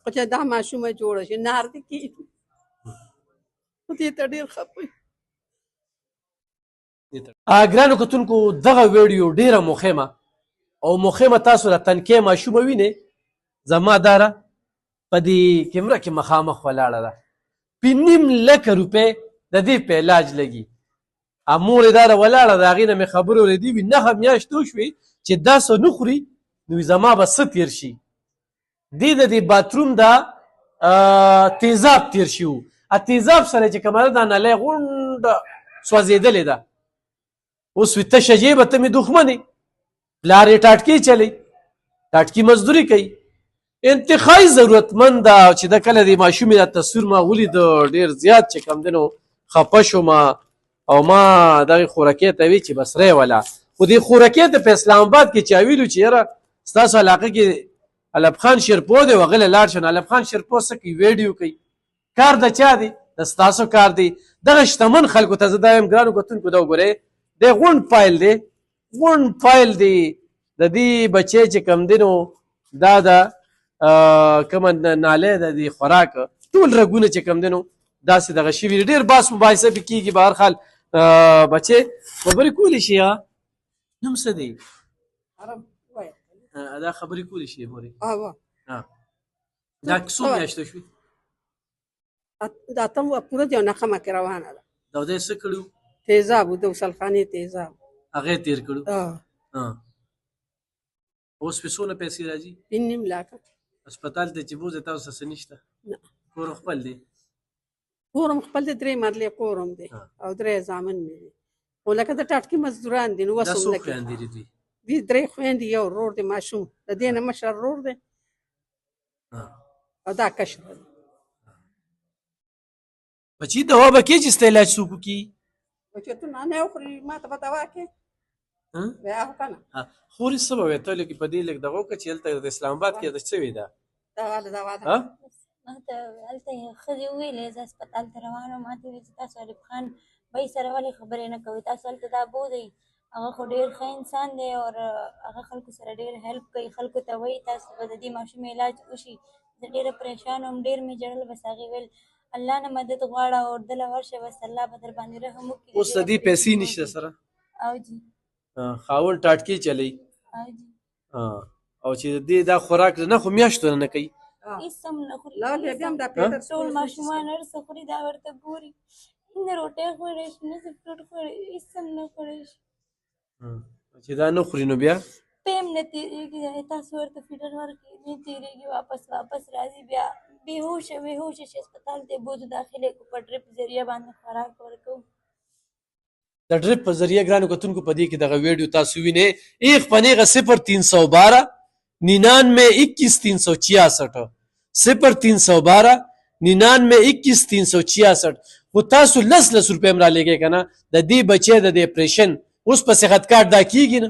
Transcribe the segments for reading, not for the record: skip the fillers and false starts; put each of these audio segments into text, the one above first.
خو چې دا ماشومه جوړه شي نار دې کېږي خو دې ته ډېر خفه یم. ګرانو کتونکو دغه ویډیو ډیره مهمه او مهمه تاسو د تنکۍ ماشومه وینئ زما داره په دې کیمره کې مخامخ ولاړه ده 5.5 لکه روپۍ د دې په علاج لګي مور یې داره ولاړه د هغې نه مې خبرې اورېدې وي 9 میاشتې وشوې چې دا څه نه خوري نو زما به څه تېر شي دې د دې باتروم دا تیزاب تېر شي و تیزاب سره چې کومه ده دا نلی غونډه سوځېدلې ده اوس وي تشه جیبه ته مې دښمنې پلار یې ټاټکې چلی ټاټکي مزدوري کوي انتخابي ضرورتمند ده چې د کله د ماشومې دا تصویر ما ولیده ډېر زیات چې کوم دی نو خفه شوم او ما دغې خورکۍ ته وی چې بس ری وله خو دې خورکۍ ته په اسلام آباد کې چا ویلو چې یاره ستاسو علاقه کې علب خان شیرپو دی وغلی لاړ شو نو علب خان شیرپو څه کوي ویډیو کوي کار د چا دی د ستاسو کار دی دغه شتمن خلکو ته زه دا یم ګرانو کتونکو دا وګورئ دی غونډ فایل دی غونډ فایل دی د دې بچی چې کوم دی نو دا د کومه نالی د دې خوراک ټول رګونه چې کوم دی نو داسې دغه شوي دي ډېر بحث مباحثه پې کېږي به هر حال بچې خبرې کولی شي نوم څه دی دا خبرې کولی شي مورې دا څو میاشته شوي دا اتم پوره د یو نښمه کې روانه ده دا دی څه کړي تیزاب و د وصلخانې تیزاب هغې تېر کړو اوس پې څونه پیسې راځي 5.5 لکه هسپتال ته چې بوځې تاسو څه نشته کور خپل دی کور هم خپل دی 3 مرلې کور هم دی او 3 زامن مې دي خو لکه د ټاټکي مزدوران دي نو دا څو خویندې دي دوی دي 3 خویندې یو ورور دی ماشوم د دې نه مشر ورور دی او دا کشر دی بچي دوا به کې چې ستا علاج څوک وکړي بچې ته نانې وخوري ما ته به دوا کې بیا خو که نه خورې څه به وې ته لږ په دې لږ دغه وکړه چې هلته د اسلام آباد کې د څه وې ده دوا ده ما ته هلته ښځې وویلې زه هسپتال ته روانه وم ما ته ویل چې تاسو علب خان بهي سره ولې خبرې نه کوئ تاسو هلته دا بوځئ هغه خو ډېر ښه انسان دی او هغه خلکو سره ډېر هیلپ کوي خلکو ته وایي تاسو به د دې ماشوم علاج وشي زه ډېره پریشان وم ډېر مې ژړل بس هغې ویل الله نه مدد غواړه او دله ورشه بس الله به در باندې رحم وکړي اوس د دې پیسې نشته سره او جي خاوند ټاټکې چلی او جي او چې د دې دا خوراک نه خو میاشتو نه کوي هېڅ هم نه خوري ټول ماشومان هر څه خوري دا ورته ګوري نه روټۍ خوړی شي نه فروټ خوړی هېڅ هم نه خوړی شي چې دا نه خوري نو بیا پیم نه تېرېږي تاسو ورته فیډر ورکړئ نه تېرېږي واپس راځي بیا بېهوشه شي هسپتال ته یې بوځو داخلې کړو په ډریپ ذریعه باندې خوراک ورکوو د ډریپ په ذریعه ګرانو کتونکو په دې کې دغه ویډیو تاسو وینئ 1 0312 99 21 366 0312 99 21 366 خو تاسو 10 روپۍ هم رالیږئ که نه د دې بچی د دې اپریشن اوس په صحت کارت دا کېږي نه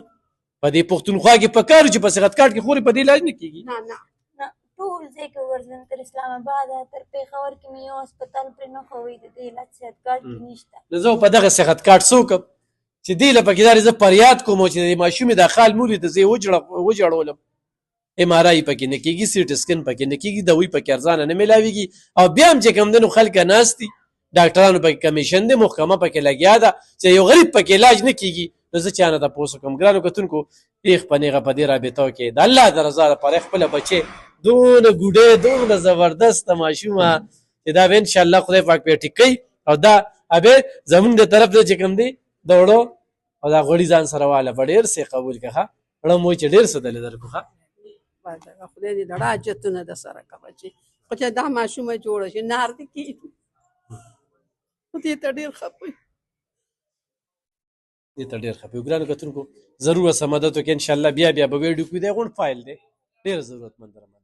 په دې پښتونخوا کې په کار چې په صحت کارت کې خورې په دې علاج نه کېږي ټول ځای کې ورځم تر اسلام آباده تر پېښور کې مې یو هسپتال پرې نه ښووي د دې علاج صحت کارت کې نشته نو زه په دغه صحت کارت څه وکړم چې دې له پکې دارې زه فریاد کوم چې د ماشومې دا خال مولي ته زه یې وجړولم ام آر آی پکې نه کېږي سی ټي سکن پکې نه کېږي دوی پکې ارزانه نه میلاویږي او بیا هم چې کوم دی نو خلک ناست دي ډاکټرانو پکې کمیشن دی محکمه پکې لګیا ده چې یو غریب پکې علاج نه کېږي نو زه چا نه تپوس وکړم ګرانو کتونکو ایخ په نیغه په دې رابطو کې د الله د رضا لپاره خپله بچې دونه ګوډې دونه زبردسته ماشومه چې دا به انشاءالله خدای پاک پې ټیک کوي او دا ابې زمونږ د طرف نه چې کوم دی د وړو او دا غوړي ځان سره واله به ډېر څه قبول کړه ښه ړم وایي چې ډېر څه دلې درکړو ښه خدای دې د حاجتونه د سره که بچې خو چې دا ماشومه جوړه شي نار دې کېږي خو دې ته ډېر خفه یم دې ته ډېر خفه یو ګرانو کتونکو ضرور ورسره مدد وکړئ انشاءالله بیا به ویډیو کوي دی غونډ فایل دی ډېر ضرورتمند